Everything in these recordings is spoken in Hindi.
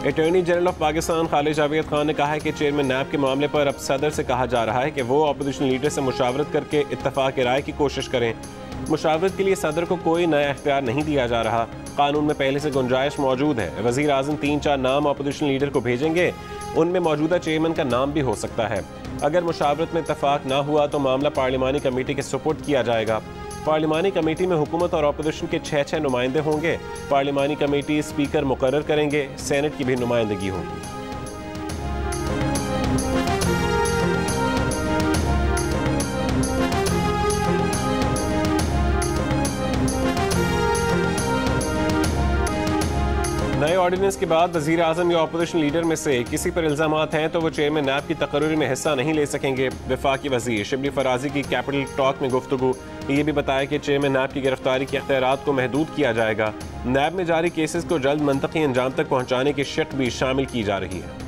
Attorney general of Pakistan Khalid Javed Khan ने कहा है कि चेयरमैन नैब के मामले पर अब सदर से कहा जा रहा है कि वो अपोजिशन लीडर से मुशावरत करके इत्तफाक राय की कोशिश करें। मुशावरत के लिए सदर को कोई नया इख्तियार नहीं दिया जा रहा। कानून में पहले से गुंजाइश मौजूद है। वज़ीर आज़म 3-4 नाम अपोजिशन लीडर को भेजेंगे, उनमें मौजूदा चेयरमैन का नाम भी हो सकता है। अगर मुशावरत में इत्तफाक ना हुआ तो मामला पार्लिमानी कमेटी के सुपुर्द किया जाएगा। पार्लिमानी कमेटी में हुकूमत और अपोजिशन के 6 नुमाइंदे होंगे। पार्लिमानी कमेटी स्पीकर मुकर्रर करेंगे, सेनेट की भी नुमाइंदगी होगी। नए ऑर्डिनेंस के बाद वज़ीर आज़म या अपोजिशन लीडर में से किसी पर इल्ज़ामात हैं तो वो चेयरमैन नैब की तकर्री में हिस्सा नहीं ले सकेंगे। वफाकी वज़ीर शिबली फराजी की कैपिटल टॉक में गुफ्तगू। ये भी बताया कि चेयरमैन नैब की गिरफ्तारी के इख्तियारात को महदूद किया जाएगा। नैब में जारी केसेस को जल्द मंतकी अंजाम तक पहुँचाने की शर्त भी शामिल की जा रही है।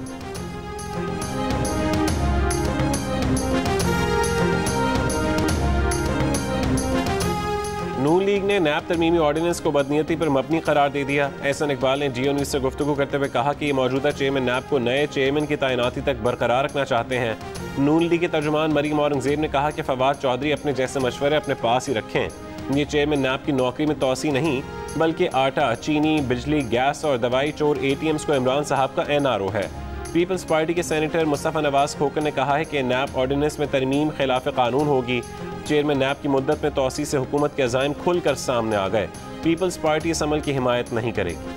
नून लीग ने नैब तरमीमी ऑर्डिनेंस को बदनीयती पर मबनी करार दे दिया। एहसन इकबाल ने जियो न्यूज़ से गुफ्तगू करते हुए कहा कि ये मौजूदा चेयरमैन नैब को नए चेयरमैन की तैनाती तक बरकरार रखना चाहते हैं। नून लीग के तर्जुमान मरीम औरंगजेब ने कहा कि फवाद चौधरी अपने जैसे मशवरे अपने पास ही रखें। ये चेयरमैन नैब की नौकरी में तोसी नहीं बल्कि आटा, चीनी, बिजली, गैस और दवाई चोर ATMs को इमरान साहब का NRO है। पीपल्स पार्टी के सेनेटर मुस्तफ़ा नवाज खोकर ने कहा है कि नैब ऑर्डिनेंस में तरमीम खिलाफ कानून होगी। चेयरमैन नैब की मुद्दत में तोसी से हुकूमत के अज़ाइम खुलकर सामने आ गए। पीपल्स पार्टी इस अमल की हिमायत नहीं करेगी।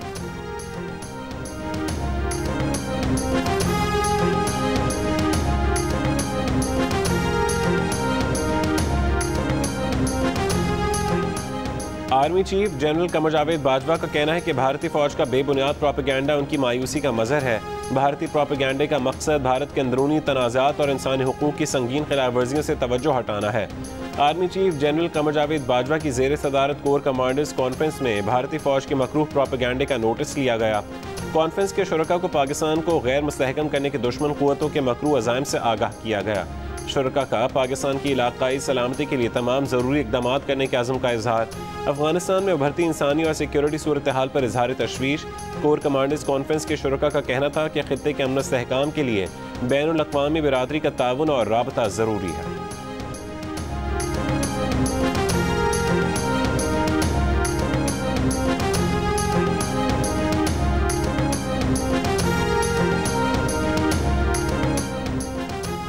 Army chief general Qamar Javed Bajwa का कहना है कि भारतीय फौज का बेबुनियाद प्रोपेगेंडा उनकी मायूसी का मज़हर है। भारतीय प्रोपेगेंडे का मकसद भारत के अंदरूनी तनाज़ात और इंसानी हुकूक की संगीन खिलाफ वर्जियों से तवज्जो हटाना है। Army chief general Qamar Javed Bajwa की ज़ेर सदारत कोर कमांडर्स कॉन्फ्रेंस में भारतीय फौज के मकरूह प्रोपेगेंडे का नोटिस लिया गया। कॉन्फ्रेंस के शुरका को पाकिस्तान को गैर मुस्तहकम करने के दुश्मन क़ुव्वतों के मकरूह अज़ाइम से आगाह किया गया। शुरका का पाकिस्तान की इलाकाई सलामती के लिए तमाम ज़रूरी इक़दाम करने के अज़्म का इजहार। अफगानिस्तान में उभरती इंसानी और सिक्योरिटी सूरत हाल पर इजहार तशवीश। कोर कमांडर्स कॉन्फ्रेंस के शुरका का कहना था कि खित्ते के अमन इस्तेहकाम के लिए बैनुल अक़वामी बिरादरी का ताउन और राबता ज़रूरी है।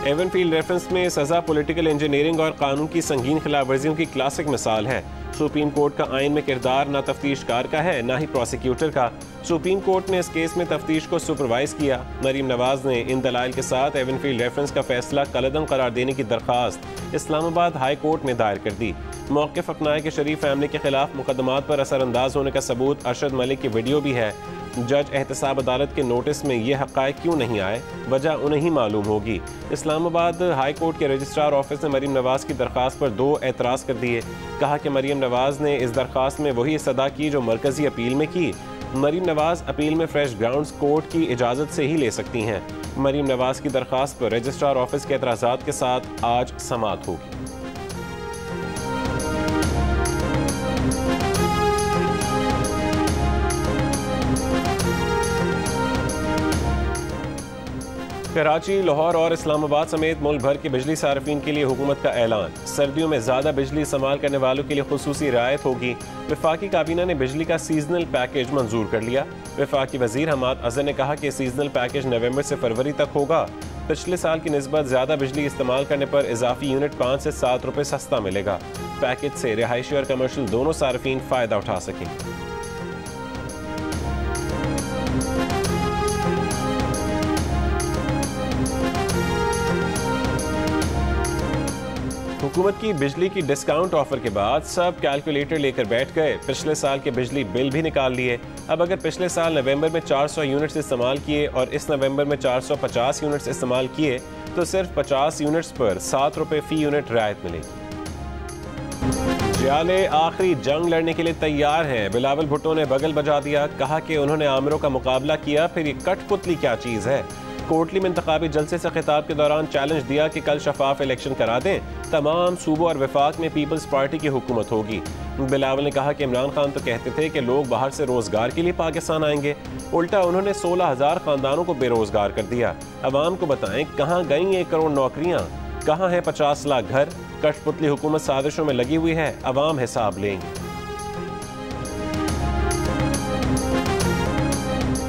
एवनफील्ड रेफरेंस में सज़ा पॉलिटिकल इंजीनियरिंग और कानून की संगीन खिलाफ वर्जियों की क्लासिक मिसाल है। सुप्रीम कोर्ट का आइन में किरदार ना तफ्तीशकार का है ना ही प्रोसिक्यूटर का। सुप्रीम कोर्ट ने इस केस में तफ्तीश को सुपरवाइज किया। मरीम नवाज ने इन दलाइल के साथ एवनफील्ड रेफरेंस का फैसला कलअदम करार देने की दरख्वास्त इस्लामाबाद हाई कोर्ट में दायर कर दी। मौक़िफ़ अपनाए कि शरीफ फैमिली के खिलाफ मुकदमात पर असरअंदाज होने का सबूत अरशद मलिक की वीडियो भी है। जज एहतसाब अदालत के नोटिस में ये हक़ाइक़ क्यों नहीं आए, वजह उन्हें ही मालूम होगी। इस्लामाबाद हाई कोर्ट के रजिस्ट्रार ऑफिस ने मरीम नवाज की दरख्वास्त पर 2 एतराज़ कर दिए। कहा कि मरीम नवाज ने इस दरख्वास्त में वही सदा की जो मरकज़ी अपील में की। मरीम नवाज अपील में फ्रेश ग्राउंड्स कोर्ट की इजाज़त से ही ले सकती हैं। मरीम नवाज की दरख्वास्त पर रजिस्ट्रार ऑफिस के एतराज़ात के साथ आज समाअत होगी। कराची, लाहौर और इस्लामाबाद समेत मुल्क भर के बिजली सार्फिन के लिए हुकूमत का ऐलान। सर्दियों में ज़्यादा बिजली इस्तेमाल करने वालों के लिए खुसूसी रियायत होगी। वफाकी काबीना ने बिजली का सीजनल पैकेज मंजूर कर लिया। वफाकी वज़ीर हमाद अज़हर ने कहा कि सीजनल पैकेज नवंबर से फरवरी तक होगा। पिछले साल की निस्बत ज़्यादा बिजली इस्तेमाल करने पर इजाफी यूनिट 5 से 7 रुपये सस्ता मिलेगा। पैकेज से रिहायशी और कमर्शियल दोनों सार्फिन फ़ायदा उठा सकेंगे। हुकूमत की बिजली की डिस्काउंट ऑफर के बाद सब कैलकुलेटर लेकर बैठ गए। पिछले साल के बिजली बिल भी निकाल लिए। अब अगर पिछले साल नवंबर में 400 यूनिट्स इस्तेमाल किए और इस नवंबर में 450 यूनिट्स इस्तेमाल किए तो सिर्फ 50 यूनिट्स पर 7 रुपये फ़ी यूनिट रियायत मिलेगी। जियाले आखिरी जंग लड़ने के लिए तैयार हैं। बिलावल भुट्टो ने बगल बजा दिया। कहा कि उन्होंने आमिरों का मुकाबला किया, फिर ये कठपुतली क्या चीज़ है। कोटली में इंतखाबी जलसे से खिताब के दौरान चैलेंज दिया कि कल शफाफ इलेक्शन करा दें, तमाम सूबों और वफाक में पीपल्स पार्टी की हुकूमत होगी। बिलावल ने कहा कि इमरान खान तो कहते थे कि लोग बाहर से रोजगार के लिए पाकिस्तान आएंगे, उल्टा उन्होंने 16,000 खानदानों को बेरोजगार कर दिया। अवाम को बताएं कहाँ गई 1 करोड़ नौकरियाँ, कहाँ है 50 लाख घर। कठपुतली हुकूमत साजिशों में लगी हुई है, अवाम हिसाब लेंगे।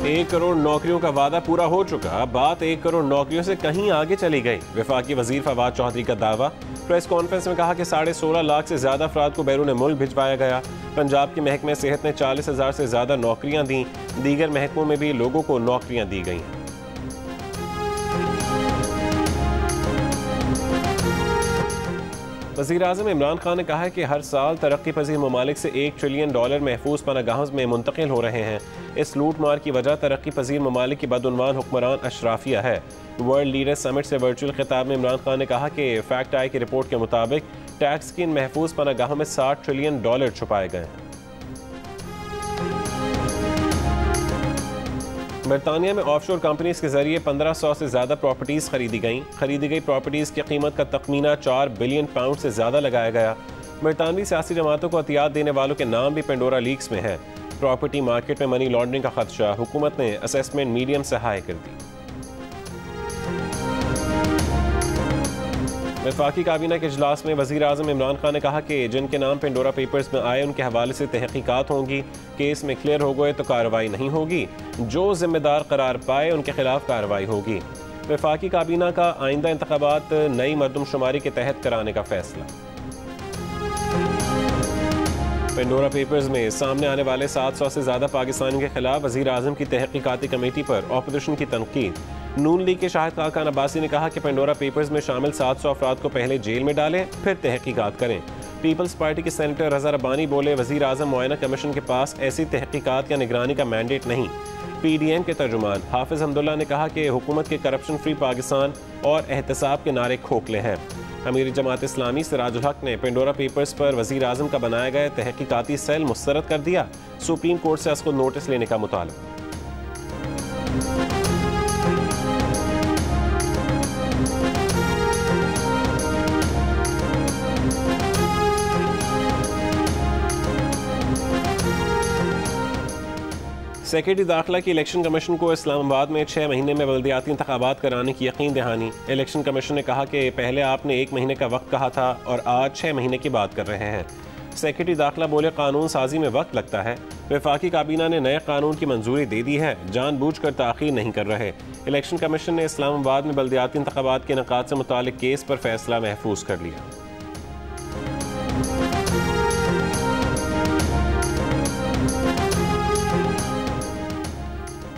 1 करोड़ नौकरियों का वादा पूरा हो चुका, बात 1 करोड़ नौकरियों से कहीं आगे चली गई। वफाकी वजीर फवाद चौधरी का दावा। प्रेस कॉन्फ्रेंस में कहा कि 16.5 लाख से ज्यादा अफराद को बैरून मुल्क भिजवाया गया। पंजाब के महकमे सेहत ने 40,000 से ज्यादा नौकरियां दी। दीगर महकमों में भी लोगों को नौकरियां दी गई। वज़ीर-ए-आज़म इमरान खान ने कहा है कि हर साल तरक्की पजीर ममालिक से $1 ट्रिलियन महफूज पनागाहों में मुंतकिल हो रहे हैं। इस लूट मार की वजह तरक्की पजीर ममालिक की बदउनवान हुक्मरान अशराफिया है। वर्ल्ड लीडर समिट से वर्चुअल खिताब में इमरान खान ने कहा कि फैक्ट आई की रिपोर्ट के मुताबिक टैक्स की इन महफूज पनागाहों में $60 ट्रिलियन छुपाए गए हैं। बरतानिया में ऑफशोर कंपनीज के जरिए 1500 से ज्यादा प्रॉपर्टीज खरीदी गई प्रॉपर्टीज की कीमत का तखमीना £4 बिलियन से ज्यादा लगाया गया। बरतानवी सियासी जमातों को अतियात देने वालों के नाम भी पेंडोरा लीक्स में है। प्रॉपर्टी मार्केट में मनी लॉन्ड्रिंग का खदशा, हुकूमत ने असेसमेंट मीडियम से हाई कर दी। वफाकी काबीना के इजलास में वज़ीर-ए-आज़म इमरान खान ने कहा कि जिनके नाम पेंडोरा पेपर्स में आए उनके हवाले से तहकीकात होंगी, केस में क्लियर हो गए तो कार्रवाई नहीं होगी, जो जिम्मेदार करार पाए उनके खिलाफ कार्रवाई होगी। वफाकी काबीना का आइंदा इंतखाबात नई मरदमशुमारी के तहत कराने का फैसला। पेंडोरा पेपर्स में सामने आने वाले 700 से ज्यादा पाकिस्तानियों के खिलाफ वज़ीर-ए-आज़म की तहकीकाती कमेटी पर ऑपोजिशन की तनकीद। नून लीग के शाहिद खान अब्बासी ने कहा कि पेंडोरा पेपर्स में शामिल 700 अफराद को पहले जेल में डालें, फिर तहकीकात करें। पीपल्स पार्टी के सेनेटर रजा रब्बानी बोले, वज़ीर-ए-आज़म मुआयना कमीशन के पास ऐसी तहकीकात या निगरानी का मैंडेट नहीं। PDM के तर्जुमान हाफिज हमदुल्ला ने कहा कि हुकूमत के करप्शन फ्री पाकिस्तान और एहतसाब के नारे खोखले हैं। अमीर जमात इस्लामी सिराजुल हक ने पेंडोरा पेपर्स पर वज़ीर-ए-आज़म का बनाया गया तहकीकाती सेल मुस्तरद कर दिया। सुप्रीम कोर्ट से उसको नोटिस लेने का मुतालबा। सेक्रेटरी दाखिला की इलेक्शन कमीशन को इस्लामाबाद में 6 महीने में बल्दियाती इंतखाबात कराने की यकीन दहानी। इलेक्शन कमीशन ने कहा कि पहले आपने 1 महीने का वक्त कहा था और आज 6 महीने की बात कर रहे हैं। सेक्रेटरी दाखिला बोले, कानून साजी में वक्त लगता है। वफाकी काबीना ने नए कानून की मंजूरी दे दी है, जानबूझकर ताख़ीर नहीं कर रहे। इलेक्शन कमीशन ने इस्लामाबाद में बल्दियाती इंतखाबात के इनेकाद से मुतालिक केस पर फैसला महफूज कर लिया।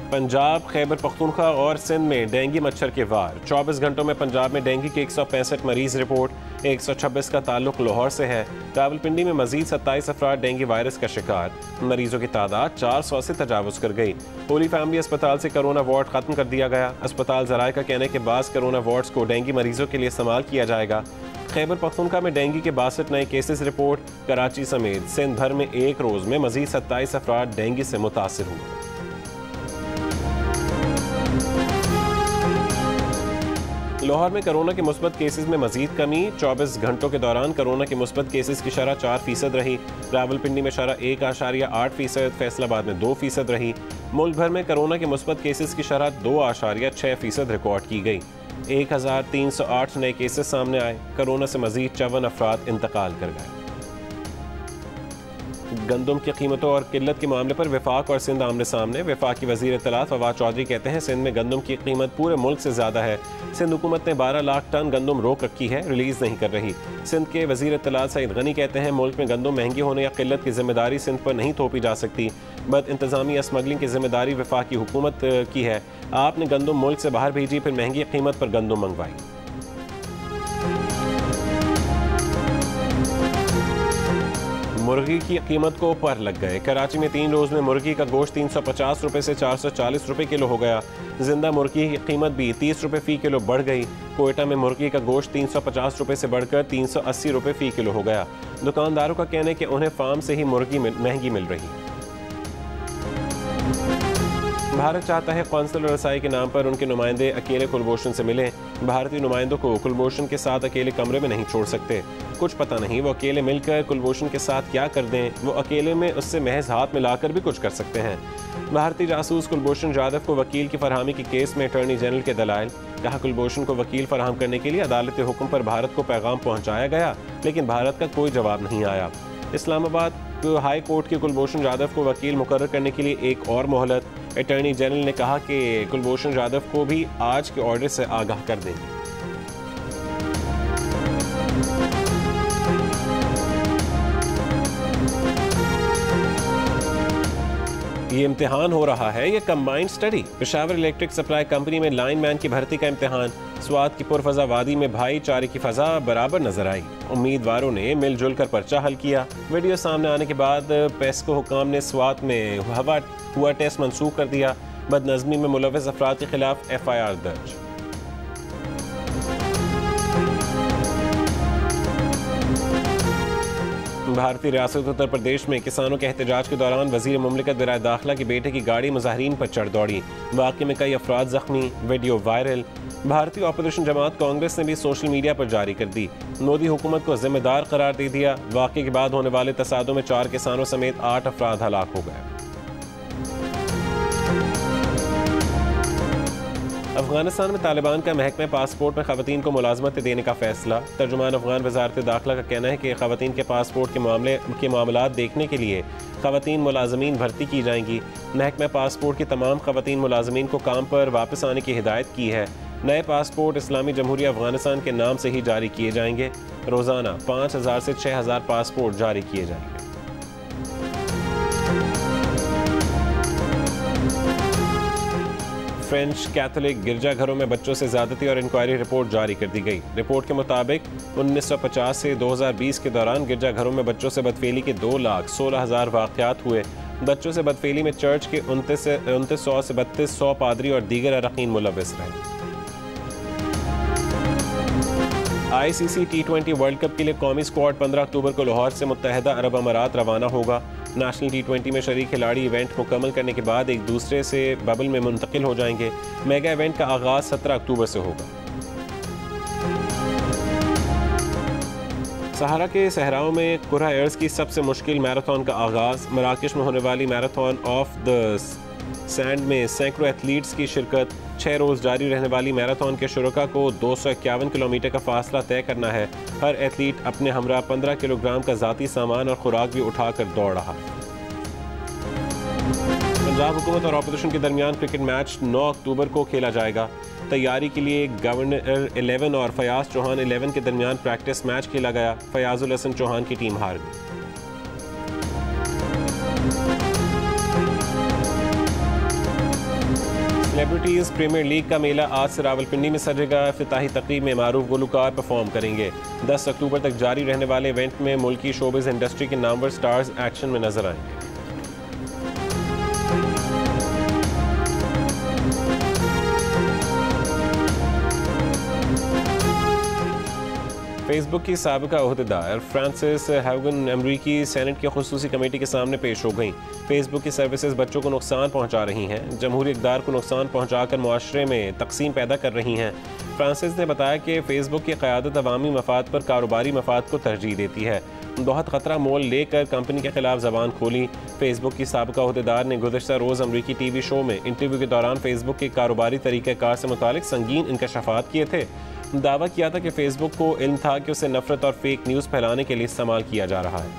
पंजाब, खैबर पख्तूनख्वा और सिंध में डेंगू मच्छर के वार। 24 घंटों में पंजाब में डेंगू के 165 मरीज रिपोर्ट, 126 का ताल्लुक लाहौर से है। रावलपिंडी में मजीद 27 अफराद डेंगू वायरस का शिकार। मरीजों की तादाद 400 से तजावुज कर गई। होली फैमिली अस्पताल से कोरोना वार्ड खत्म कर दिया गया। अस्पताल ज़राए का कहने के बाद कोरोना वार्ड्स को डेंगू मरीजों के लिए इस्तेमाल किया जाएगा। खैबर पख्तूनख्वा में डेंगू के 62 नए केसेस रिपोर्ट। कराची समेत सिंध भर में एक रोज़ में मजीद 27 अफराद डेंगू से मुतासिर हुए। लाहौर में कोरोना के मुस्बत केसेस में मजीद कमी। 24 घंटों के दौरान कोरोना के मुस्बत केसेस की शरह 4% रही। रावलपिंडी में शरह 1.8%, फैसलाबाद में 2% रही। मुल्क भर में कोरोना के मुस्बत केसेस की शरह 2.6% रिकॉर्ड की गई। 1308 नए केसेस सामने आए। कोरोना से मजीद 54 अफराद इंतकाल कर गए। गंदम की कीमतों और किल्लत के मामले पर वफाक और सिंध आमने सामने। वफाक की वज़ीर इत्तलात फवाद चौधरी कहते हैं, सिंध में गंदम की कीमत पूरे मुल्क से ज़्यादा है। सिंध हुकूमत ने 12 लाख टन गंदम रोक रखी है, रिलीज़ नहीं कर रही। सिंध के वज़ीर इत्तलात सईद गनी कहते हैं, मुल्क में गंदम महंगी होने या किल्लत की जिम्मेदारी सिंध पर नहीं थोपी जा सकती। बद इंतज़ामी या स्मगलिंग की जिम्मेदारी वफाक की हुकूमत की है। आपने गंदम मुल्क से बाहर भेजी, फिर महंगी कीमत पर गंदम मंगवाई। मुर्गी की कीमत को पर लग गए। कराची में 3 रोज़ में मुर्गी का गोश्त 350 रुपये से 440 रुपये किलो हो गया। जिंदा मुर्गी की कीमत भी 30 रुपये फ़ी किलो बढ़ गई। कोयटा में मुर्गी का गोश्त 350 रुपये से बढ़कर 380 रुपये फ़ी किलो हो गया। दुकानदारों का कहना है कि उन्हें फार्म से ही मुर्गी महंगी मिल रही। भारत चाहता है कौंसल रसाई के नाम पर उनके नुमाइंदे अकेले कुलभूषण से मिलें। भारतीय नुमाइंदों को कुलभूषण के साथ अकेले कमरे में नहीं छोड़ सकते। कुछ पता नहीं वो अकेले मिलकर कुलभूषण के साथ क्या कर दें, वो अकेले में उससे महज हाथ मिलाकर भी कुछ कर सकते हैं। भारतीय जासूस कुलभूषण जाधव को वकील की फरहमी के केस में अटॉर्नी जनरल के दलाइल। कहा कुलभूषण को वकील फराहम करने के लिए अदालत हुक्म पर भारत को पैगाम पहुंचाया गया, लेकिन भारत का कोई जवाब नहीं आया। इस्लामाबाद हाई कोर्ट के कुलभूषण जाधव को वकील मुकर्रर करने के लिए एक और मोहलत। अटॉर्नी जनरल ने कहा कि कुलभूषण जाधव को भी आज के ऑर्डर से आगाह कर देंगे। ये इम्तिहान हो रहा है, ये combined study. Peshawar electric supply company में लाइनमैन की भर्ती का इम्तिहान। स्वात की पुरफजा वादी में भाईचारे की फजा बराबर नजर आई। उम्मीदवारों ने मिलजुल कर पर्चा हल किया। वीडियो सामने आने के बाद पेस्को हुकाम ने स्वात में हुआ टेस्ट मंसूख कर दिया। बदनज़मी में मुलव्वस अफराद के खिलाफ FIR दर्ज। भारतीय रियासत उत्तर प्रदेश में किसानों के एहतजाज के दौरान वजीर मुमलिकत बराए दाखिला के बेटे की गाड़ी मुजाहिरीन पर चढ़ दौड़ी। वाक़े में कई अफराद जख्मी, वीडियो वायरल। भारतीय अपोजिशन जमात कांग्रेस ने भी सोशल मीडिया पर जारी कर दी। मोदी हुकूमत को जिम्मेदार करार दे दिया। वाक़े के बाद होने वाले तसादुम में 4 किसानों समेत 8 अफराद हलाक हो गए। अफगानिस्तान में तालिबान का महकमे पासपोर्ट में खवातीन को मुलाजमत देने का फैसला। तर्जुमान अफगान वजारत दाखिला का कहना है कि खवातीन के पासपोर्ट के मामलात देखने के लिए खवातीन मुलाजमीन भर्ती की जाएंगी। महकमा पासपोर्ट की तमाम खवातीन मुलाजमीन को काम पर वापस आने की हिदायत की है। नए पासपोर्ट इस्लामी जमहूरिया अफगानिस्तान के नाम से ही जारी किए जाएंगे। रोज़ाना 5000 से 6000 पासपोर्ट जारी किए जाएंगे। फ्रेंच कैथोलिक गिरजाघरों में बच्चों से ज़्यादती और इंक्वायरी रिपोर्ट जारी कर दी गई। रिपोर्ट के मुताबिक 1950 से 2020 के दौरान गिरजाघरों में बच्चों से बदफेली के 2,16,000 वाक़यात हुए। बच्चों से बदफेली में चर्च के 2900 से 3200 पादरी और दीगर अरकीन मुलव्वस रहे। ICC T20 वर्ल्ड कप के लिए कौमी स्क्वाड 15 अक्टूबर को लाहौर से मुत्तहदा अरब अमारात रवाना होगा। नेशनल T20 में शरीक खिलाड़ी इवेंट मुकम्मल करने के बाद एक दूसरे से बबल में मुंतकिल हो जाएंगे। मेगा इवेंट का आगाज़ 17 अक्टूबर से होगा। सहारा के सहराओं में कुरहा एयर्स की सबसे मुश्किल मैराथन का आगाज़। मराकश में होने वाली मैराथन ऑफ द सैंड में सैकड़ों एथलीट्स की शिरकत। 6 रोज़ जारी रहने वाली मैराथन के शुरका को 251 किलोमीटर का फासला तय करना है। हर एथलीट अपने हमरा 15 किलोग्राम का ज़ाती सामान और खुराक भी उठाकर दौड़ रहा है। पंजाब हुकूमत और अपोजिशन के दरमियान क्रिकेट मैच 9 अक्टूबर को खेला जाएगा। तैयारी के लिए गवर्नर 11 और फयाज चौहान 11 के दरमियान प्रैक्टिस मैच खेला गया। फयाजुल हसन चौहान की टीम हार गई। सेलिब्रिटीज़ प्रीमियर लीग का मेला आज से रावलपिंडी में सजेगा। इफ्तिताही तकरीब में मारूफ गुलकार परफॉर्म करेंगे। 10 अक्टूबर तक जारी रहने वाले इवेंट में मुल्की शोबिज़ इंडस्ट्री के नामवर स्टार्स एक्शन में नजर आएंगे। फेसबुक की साबिका ओहदेदार फ्रांसिस हैगन अमरीकी सेनेट की खुसूसी कमेटी के सामने पेश हो गई। फेसबुक की सर्विसेज बच्चों को नुकसान पहुंचा रही हैं, जमहूरी इक़्तिदार को नुकसान पहुंचाकर मुआशरे में तकसीम पैदा कर रही हैं। फ्रांसिस ने बताया कि फेसबुक की क़यादत अवामी मफाद पर कारोबारी मफाद को तरजीह देती है। बहुत ख़तरा मोल लेकर कंपनी के खिलाफ ज़बान खोली। फेसबुक की साबिका ओहदेदार ने गुज़श्ता रोज़ अमरीकी TV शो में इंटरव्यू के दौरान फेसबुक के कारोबारी तरीक़ाकार से मुतालिक संगीन इंकशाफात किए थे। दावा किया था कि फेसबुक को इल्म था कि उसे नफरत और फेक न्यूज़ फैलाने के लिए इस्तेमाल किया जा रहा है।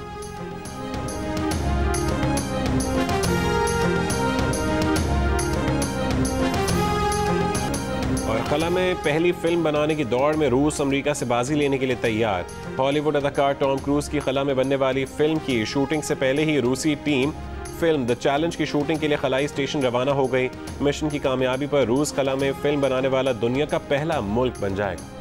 और खला में पहली फिल्म बनाने की दौड़ में रूस अमेरिका से बाजी लेने के लिए तैयार। हॉलीवुड अदाकार टॉम क्रूज की खला में बनने वाली फिल्म की शूटिंग से पहले ही रूसी टीम फिल्म द चैलेंज की शूटिंग के लिए खलाई स्टेशन रवाना हो गई। मिशन की कामयाबी पर रूस खला में फिल्म बनाने वाला दुनिया का पहला मुल्क बन जाएगा।